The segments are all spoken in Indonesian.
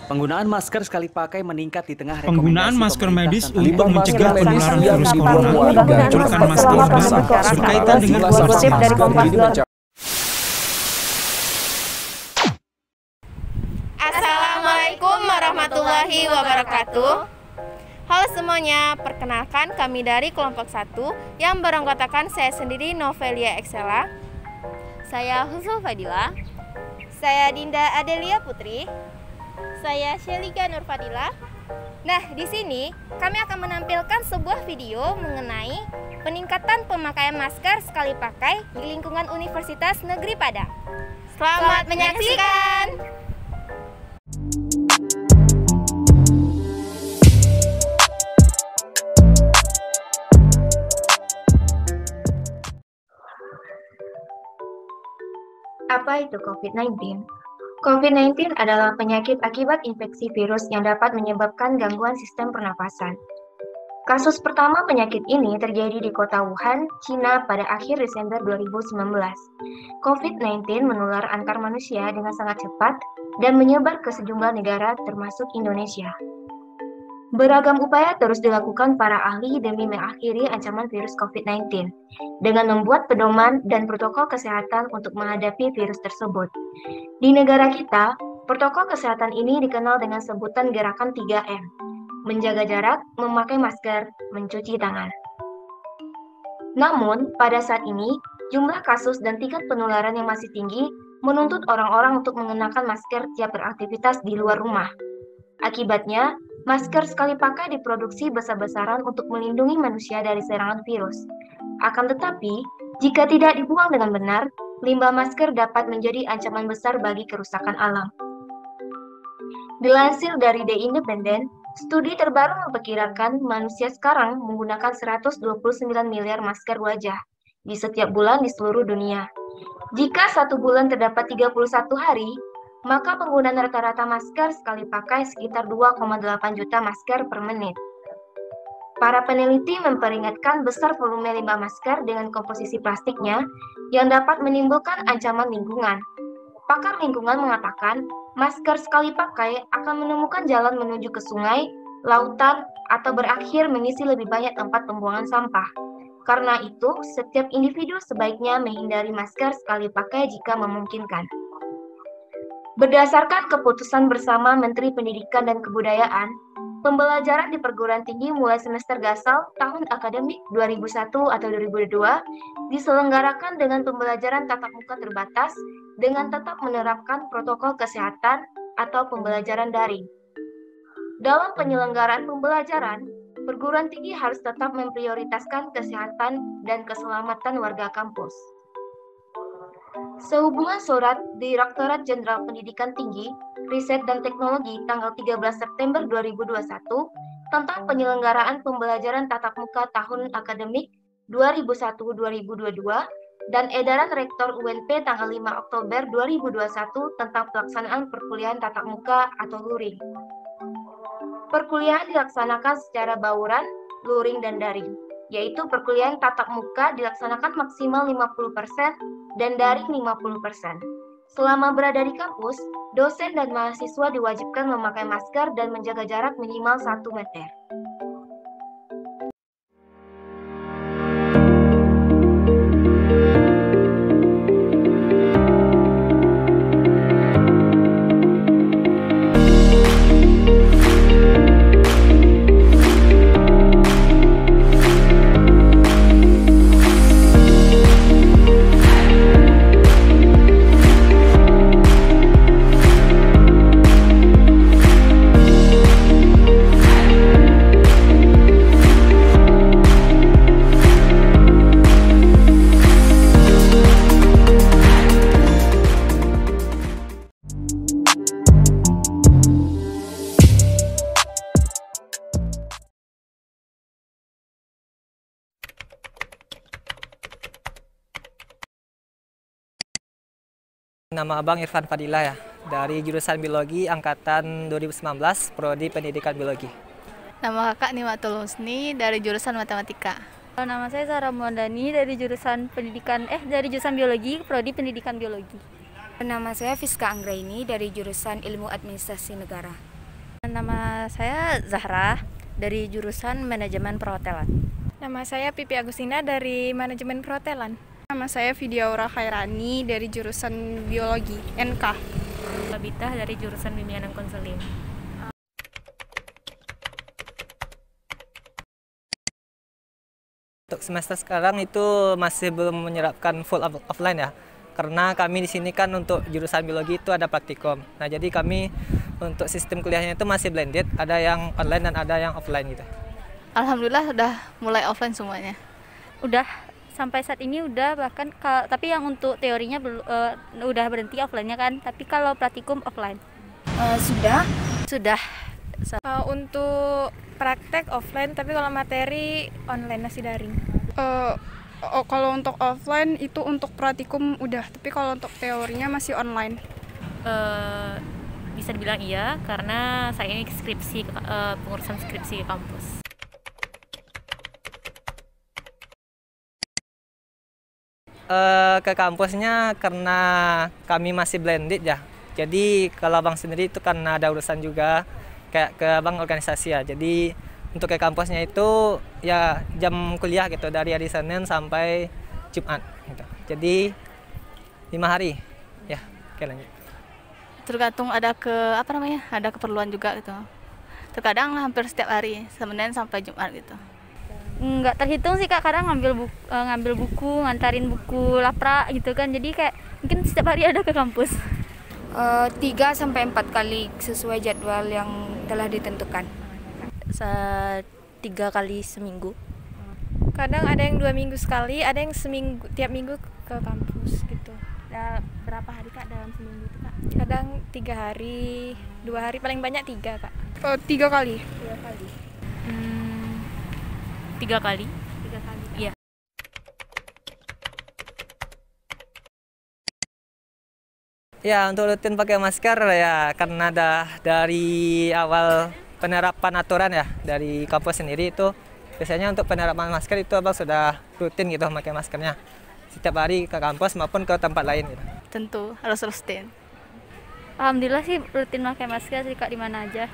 Penggunaan masker sekali pakai meningkat di tengah rekomendasi Penggunaan masker medis pemerintah untuk mencegah penularan virus corona memunculkan masker berkaitan dengan Kutip dari Kompas.com. Assalamualaikum warahmatullahi wabarakatuh. Halo semuanya, perkenalkan kami dari kelompok 1 yang beranggotakan saya sendiri Novelia Excella. Saya Husnul Fadila. Saya Dinda Adelia Putri. Saya Shelika Nurfadila. Nah, di sini kami akan menampilkan sebuah video mengenai peningkatan pemakaian masker sekali pakai di lingkungan Universitas Negeri Padang. Selamat menyaksikan! Apa itu COVID-19? COVID-19 adalah penyakit akibat infeksi virus yang dapat menyebabkan gangguan sistem pernapasan. Kasus pertama penyakit ini terjadi di kota Wuhan, Cina pada akhir Desember 2019. COVID-19 menular antar manusia dengan sangat cepat dan menyebar ke sejumlah negara termasuk Indonesia. Beragam upaya terus dilakukan para ahli demi mengakhiri ancaman virus COVID-19 dengan membuat pedoman dan protokol kesehatan untuk menghadapi virus tersebut. Di negara kita, protokol kesehatan ini dikenal dengan sebutan gerakan 3M, menjaga jarak, memakai masker, mencuci tangan. Namun, pada saat ini, jumlah kasus dan tingkat penularan yang masih tinggi menuntut orang-orang untuk mengenakan masker tiap beraktivitas di luar rumah. Akibatnya, masker sekali pakai diproduksi besar-besaran untuk melindungi manusia dari serangan virus. Akan tetapi, jika tidak dibuang dengan benar, limbah masker dapat menjadi ancaman besar bagi kerusakan alam. Dilansir dari The Independent, studi terbaru memperkirakan manusia sekarang menggunakan 129 miliar masker wajah di setiap bulan di seluruh dunia. Jika satu bulan terdapat 31 hari, maka penggunaan rata-rata masker sekali pakai sekitar 2,8 juta masker per menit. Para peneliti memperingatkan besar volume limbah masker dengan komposisi plastiknya yang dapat menimbulkan ancaman lingkungan. Pakar lingkungan mengatakan, masker sekali pakai akan menemukan jalan menuju ke sungai, lautan, atau berakhir mengisi lebih banyak tempat pembuangan sampah. Karena itu, setiap individu sebaiknya menghindari masker sekali pakai jika memungkinkan. Berdasarkan keputusan bersama Menteri Pendidikan dan Kebudayaan, pembelajaran di perguruan tinggi mulai semester gasal tahun akademik 2001 atau 2002 diselenggarakan dengan pembelajaran tatap muka terbatas dengan tetap menerapkan protokol kesehatan atau pembelajaran daring. Dalam penyelenggaraan pembelajaran, perguruan tinggi harus tetap memprioritaskan kesehatan dan keselamatan warga kampus. Sehubungan surat Direktorat Jenderal Pendidikan Tinggi, Riset dan Teknologi tanggal 13 September 2021 tentang penyelenggaraan pembelajaran tatap muka tahun akademik 2001-2022 dan edaran Rektor UNP tanggal 5 Oktober 2021 tentang pelaksanaan perkuliahan tatap muka atau luring. Perkuliahan dilaksanakan secara bauran, luring, dan daring, yaitu perkuliahan tatap muka dilaksanakan maksimal 50% dan daring 50%. Selama berada di kampus, dosen dan mahasiswa diwajibkan memakai masker dan menjaga jarak minimal 1 meter. Nama Abang Irfan Fadila ya, dari jurusan Biologi angkatan 2019, Prodi Pendidikan Biologi. Nama kakak Nimatul Husni dari jurusan Matematika. Nama saya Sarah Muandani dari jurusan Biologi, Prodi Pendidikan Biologi. Nama saya Fiska Anggraini dari jurusan Ilmu Administrasi Negara. Nama saya Zahra dari jurusan Manajemen Perhotelan. Nama saya Pipi Agustina dari Manajemen Perhotelan. Nama saya Vidiaura Khairani dari jurusan Biologi NK. Babita dari jurusan Bimbingan dan Konseling. Untuk semester sekarang itu masih belum menyerapkan full offline ya. Karena kami di sini kan untuk jurusan biologi itu ada praktikum. Nah, jadi kami untuk sistem kuliahnya itu masih blended, ada yang online dan ada yang offline gitu. Alhamdulillah udah mulai offline semuanya. Udah sampai saat ini udah, bahkan tapi yang untuk teorinya udah berhenti offline-nya kan, tapi kalau praktikum offline. Sudah. Untuk praktek offline, tapi kalau materi online masih daring. Kalau untuk offline itu untuk praktikum udah, tapi kalau untuk teorinya masih online. Bisa dibilang iya, karena saya ini skripsi, pengurusan skripsi kampus. Ke kampusnya karena kami masih blended ya. Jadi kalau abang sendiri itu karena ada urusan juga kayak ke abang organisasi ya. Jadi untuk ke kampusnya itu ya jam kuliah gitu dari hari Senin sampai Jumat gitu. Jadi 5 hari ya. Oke, lanjut. Tergantung ada ada keperluan juga gitu. Terkadang hampir setiap hari, Senin sampai Jumat gitu. Nggak terhitung sih Kak, kadang ngambil buku, ngantarin buku lapra gitu kan, jadi kayak mungkin setiap hari ada ke kampus. 3-4 kali sesuai jadwal yang telah ditentukan. 3 kali seminggu. Kadang ada yang 2 minggu sekali, ada yang tiap minggu ke kampus gitu. Berapa hari Kak dalam seminggu itu Kak? Kadang 3 hari, 2 hari, paling banyak 3 Kak. 3 kali. 3 kali. 3 kali. Iya. Ya, untuk rutin pakai masker ya karena dari awal penerapan aturan ya dari kampus sendiri itu biasanya untuk penerapan masker itu abang sudah rutin gitu pakai maskernya setiap hari ke kampus maupun ke tempat lain gitu. Tentu harus rutin. Alhamdulillah sih rutin pakai masker sih Kak, di mana aja.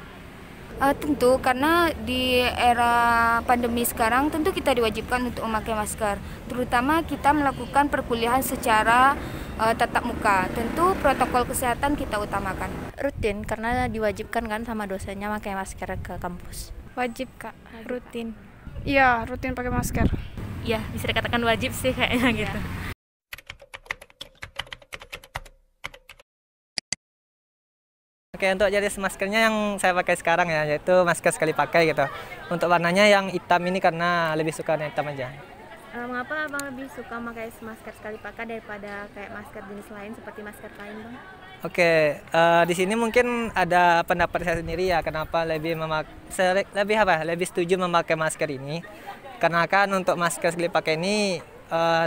Tentu, karena di era pandemi sekarang tentu kita diwajibkan untuk memakai masker. Terutama kita melakukan perkuliahan secara tatap muka. Tentu protokol kesehatan kita utamakan. Rutin karena diwajibkan kan sama dosennya pakai masker ke kampus. Wajib Kak, rutin. Iya, rutin pakai masker. Iya, bisa dikatakan wajib sih kayaknya gitu. Oke, untuk jenis maskernya yang saya pakai sekarang ya, yaitu masker sekali pakai gitu. Untuk warnanya yang hitam ini karena lebih suka warna hitam aja. Mengapa Abang lebih suka pakai masker sekali pakai daripada kayak masker jenis lain seperti masker kain Bang? Oke, di sini mungkin ada pendapat saya sendiri ya, kenapa lebih setuju memakai masker ini. Karena kan untuk masker sekali pakai ini,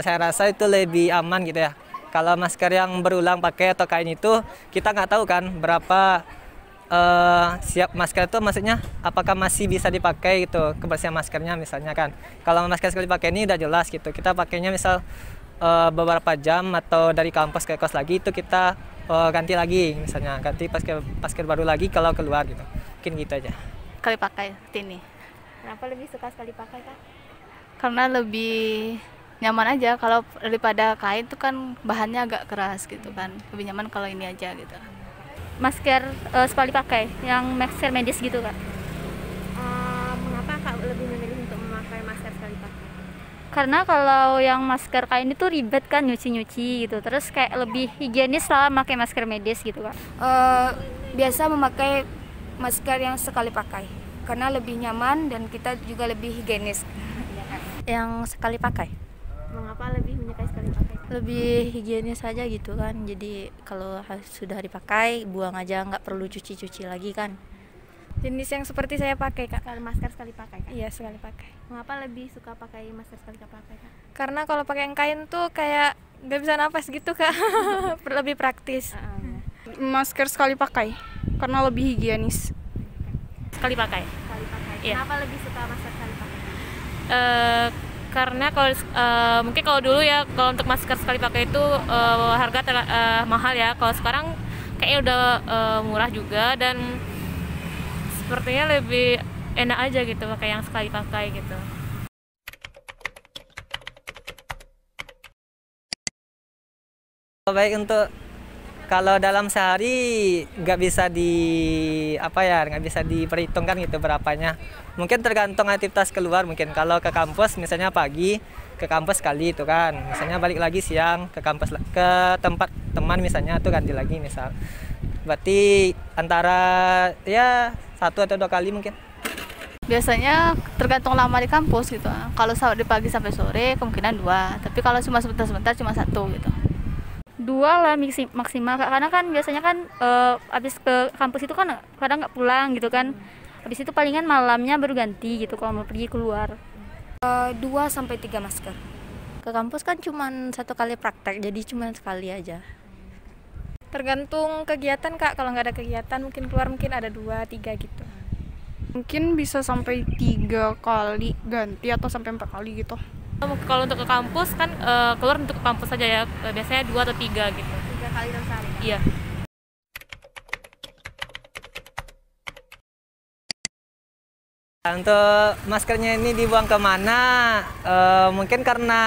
saya rasa itu lebih aman gitu ya. Kalau masker yang berulang pakai atau kain itu kita nggak tahu kan berapa siap masker itu, maksudnya apakah masih bisa dipakai gitu kebersihan maskernya misalnya kan. Kalau masker sekali pakai ini udah jelas gitu, kita pakainya misal beberapa jam atau dari kampus ke kos lagi itu kita ganti lagi, misalnya ganti masker baru lagi kalau keluar gitu. Mungkin gitu aja. Sekali pakai ini. Kenapa lebih suka sekali pakai Kak? Karena lebih nyaman aja. Kalau daripada kain itu kan bahannya agak keras gitu kan, lebih nyaman kalau ini aja gitu. Masker sekali pakai yang masker medis gitu Kak? Mengapa Kak lebih memilih untuk memakai masker sekali pakai? Karena kalau yang masker kain itu ribet kan nyuci-nyuci gitu, terus kayak lebih higienis lah pakai masker medis gitu Kak. Biasa memakai masker yang sekali pakai karena lebih nyaman dan kita juga lebih higienis. Yang sekali pakai. Mengapa lebih menyukai sekali pakai? Lebih higienis aja gitu kan, jadi kalau sudah dipakai buang aja, nggak perlu cuci-cuci lagi kan. Jenis yang seperti saya pakai Kak. Masker sekali pakai Kak? Iya, sekali pakai. Mengapa lebih suka pakai masker sekali pakai Kak? Karena kalau pakai yang kain tuh kayak nggak bisa nafas gitu Kak. Lebih praktis. Masker sekali pakai karena lebih higienis. Sekali pakai. Sekali pakai. Iya. Kenapa lebih suka masker sekali pakai? Karena kalau mungkin kalau dulu ya, kalau untuk masker sekali pakai itu harga mahal ya. Kalau sekarang kayaknya udah murah juga, dan sepertinya lebih enak aja gitu pakai yang sekali pakai gitu. Baik untuk kalau dalam sehari nggak bisa nggak bisa diperhitungkan gitu berapanya. Mungkin tergantung aktivitas keluar. Mungkin kalau ke kampus misalnya pagi ke kampus sekali itu kan. Misalnya balik lagi siang ke kampus ke tempat teman misalnya tuh ganti lagi misal. Berarti antara ya 1 atau 2 kali mungkin. Biasanya tergantung lama di kampus gitu. Kalau di pagi sampai sore kemungkinan 2. Tapi kalau cuma sebentar-sebentar cuma 1 gitu. 2 lah maksimal, karena kan biasanya kan habis ke kampus itu kan kadang nggak pulang gitu kan. Habis itu palingan malamnya baru ganti gitu kalau mau pergi keluar. 2 sampai 3 masker. Ke kampus kan cuma 1 kali praktek, jadi cuma sekali aja. Tergantung kegiatan Kak, kalau nggak ada kegiatan mungkin keluar mungkin ada 2, 3 gitu. Mungkin bisa sampai 3 kali ganti atau sampai 4 kali gitu. Kalau untuk ke kampus kan keluar untuk ke kampus saja ya, biasanya 2 atau 3 gitu. 3 kali dalam sehari? Iya. Untuk maskernya ini dibuang kemana? Mungkin karena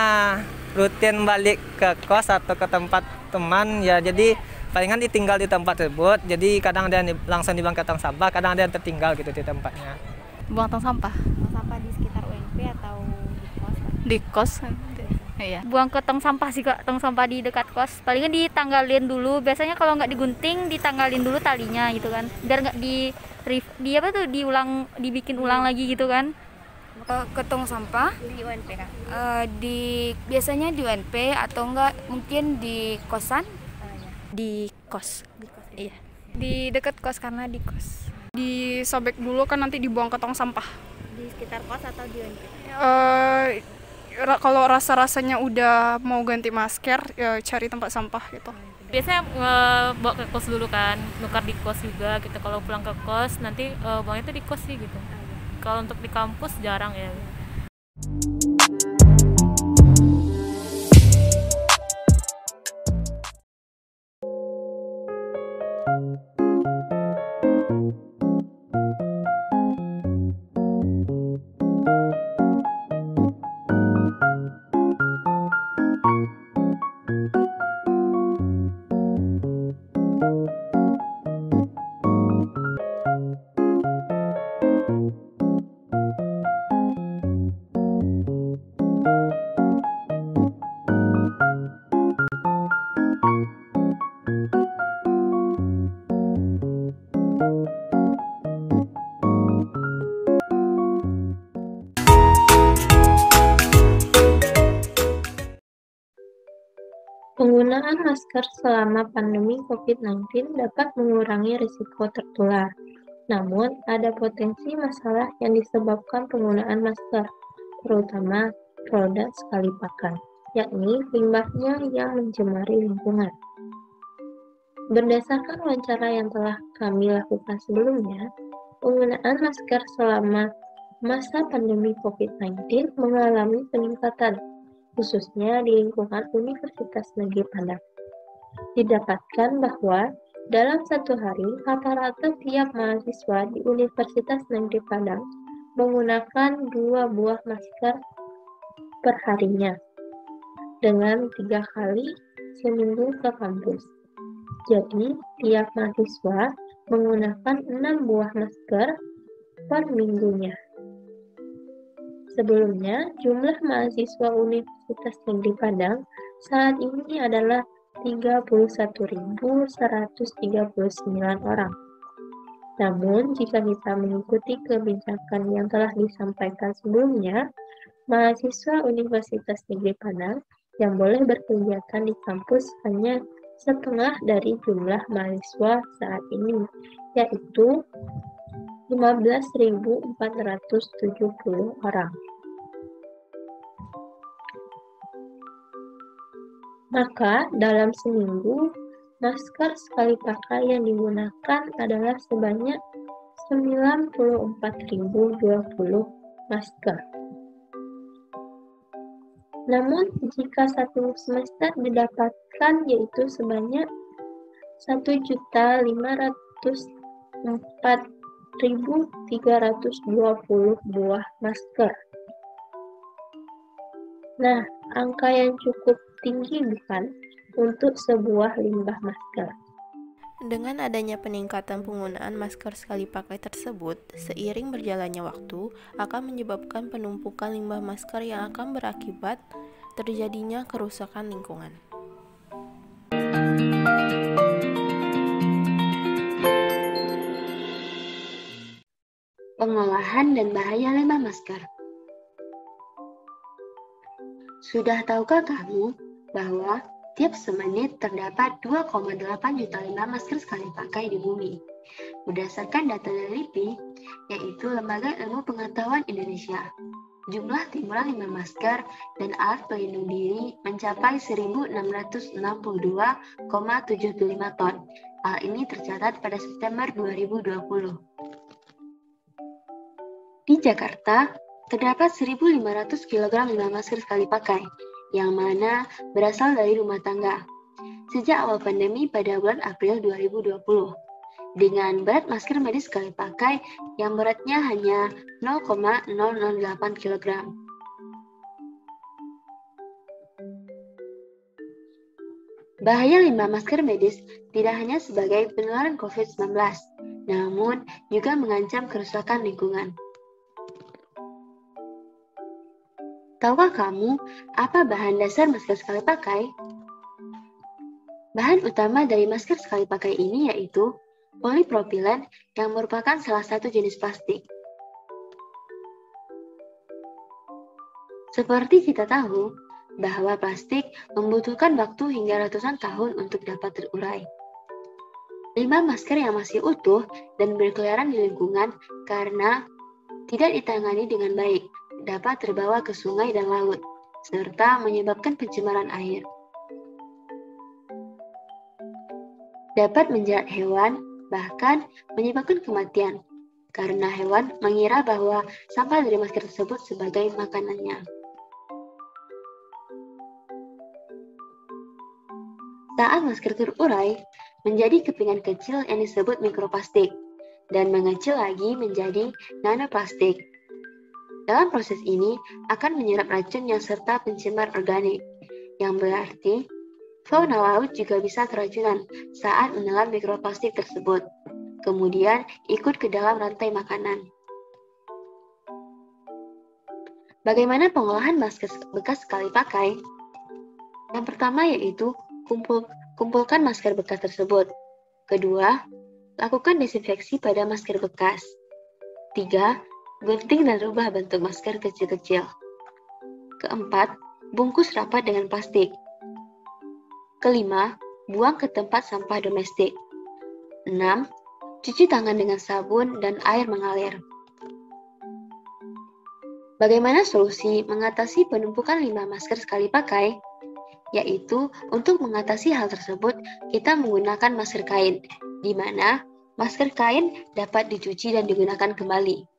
rutin balik ke kos atau ke tempat teman ya, jadi palingan ditinggal di tempat tersebut. Jadi kadang ada yang langsung dibuang ke tong sampah, kadang ada yang tertinggal gitu di tempatnya. Buang tong sampah? Tong sampah di sekitar UNP atau di kos? Iya. Buang ke tong sampah sih Kak, tong sampah di dekat kos. Palingan ditanggalin dulu. Biasanya kalau nggak digunting, ditanggalin dulu talinya gitu kan. Biar nggak dibikin ulang lagi gitu kan. Ke tong sampah di UNP Kak? Biasanya di UNP atau enggak mungkin di kosan? Di kos. Iya. Di dekat kos karena di kos. Disobek dulu kan nanti dibuang ke tong sampah. Di sekitar kos atau di UNP? Kalau rasa-rasanya udah mau ganti masker, ya cari tempat sampah gitu. Biasanya bawa ke kos dulu kan, nukar di kos juga gitu. Kalau pulang ke kos nanti buangnya itu di kos sih gitu. Kalau untuk di kampus jarang ya. Penggunaan masker selama pandemi COVID-19 dapat mengurangi risiko tertular. Namun, ada potensi masalah yang disebabkan penggunaan masker, terutama produk sekali pakai, yakni limbahnya yang mencemari lingkungan. Berdasarkan wawancara yang telah kami lakukan sebelumnya, penggunaan masker selama masa pandemi COVID-19 mengalami peningkatan, khususnya di lingkungan Universitas Negeri Padang. Didapatkan bahwa dalam 1 hari, rata-rata tiap mahasiswa di Universitas Negeri Padang menggunakan 2 buah masker per harinya, dengan 3 kali seminggu ke kampus. Jadi, tiap mahasiswa menggunakan 6 buah masker per minggunya. Sebelumnya, jumlah mahasiswa Universitas Negeri Padang saat ini adalah 31.139 orang. Namun, jika kita mengikuti kebijakan yang telah disampaikan sebelumnya, mahasiswa Universitas Negeri Padang yang boleh berkegiatan di kampus hanya setengah dari jumlah mahasiswa saat ini, yaitu 15.470 orang. Maka, dalam seminggu, masker sekali pakai yang digunakan adalah sebanyak 94.020 masker. Namun, jika satu semester didapatkan yaitu sebanyak 1.504.000 1.320 buah masker. Nah, angka yang cukup tinggi bukan untuk sebuah limbah masker. Dengan adanya peningkatan penggunaan masker sekali pakai tersebut, seiring berjalannya waktu akan menyebabkan penumpukan limbah masker yang akan berakibat terjadinya kerusakan lingkungan. Pengolahan dan bahaya limbah masker. Sudah tahukah kamu bahwa tiap semenit terdapat 2,8 juta limbah masker sekali pakai di bumi? Berdasarkan data dari LIPI, yaitu Lembaga Ilmu Pengetahuan Indonesia, jumlah timbulan limbah masker dan alat pelindung diri mencapai 1.662,75 ton. Hal ini tercatat pada September 2020. Di Jakarta, terdapat 1.500 kg limbah masker sekali pakai, yang mana berasal dari rumah tangga, sejak awal pandemi pada bulan April 2020, dengan berat masker medis sekali pakai yang beratnya hanya 0,008 kg. Bahaya limbah masker medis tidak hanya sebagai penularan COVID-19, namun juga mengancam kerusakan lingkungan. Tahukah kamu apa bahan dasar masker sekali pakai? Bahan utama dari masker sekali pakai ini yaitu polipropilen yang merupakan salah satu jenis plastik. Seperti kita tahu bahwa plastik membutuhkan waktu hingga ratusan tahun untuk dapat terurai. Limbah masker yang masih utuh dan berkeliaran di lingkungan karena tidak ditangani dengan baik dapat terbawa ke sungai dan laut, serta menyebabkan pencemaran air. Dapat menjerat hewan, bahkan menyebabkan kematian, karena hewan mengira bahwa sampah dari masker tersebut sebagai makanannya. Saat masker terurai, menjadi kepingan kecil yang disebut mikroplastik, dan mengecil lagi menjadi nanoplastik. Dalam proses ini akan menyerap racun yang serta pencemar organik, yang berarti fauna laut juga bisa keracunan saat menelan mikroplastik tersebut, kemudian ikut ke dalam rantai makanan. Bagaimana pengolahan masker bekas sekali pakai? Yang pertama yaitu kumpulkan masker bekas tersebut. Kedua, lakukan desinfeksi pada masker bekas. 3. Gunting dan rubah bentuk masker kecil-kecil. Keempat, bungkus rapat dengan plastik. Kelima, buang ke tempat sampah domestik. 6. Cuci tangan dengan sabun dan air mengalir. Bagaimana solusi mengatasi penumpukan limbah masker sekali pakai? Yaitu, untuk mengatasi hal tersebut, kita menggunakan masker kain, di mana masker kain dapat dicuci dan digunakan kembali.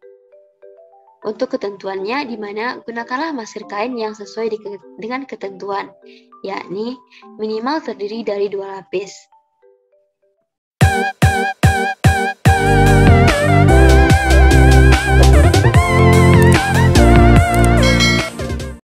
Untuk ketentuannya, di mana gunakanlah masker kain yang sesuai dengan ketentuan, yakni minimal terdiri dari 2 lapis.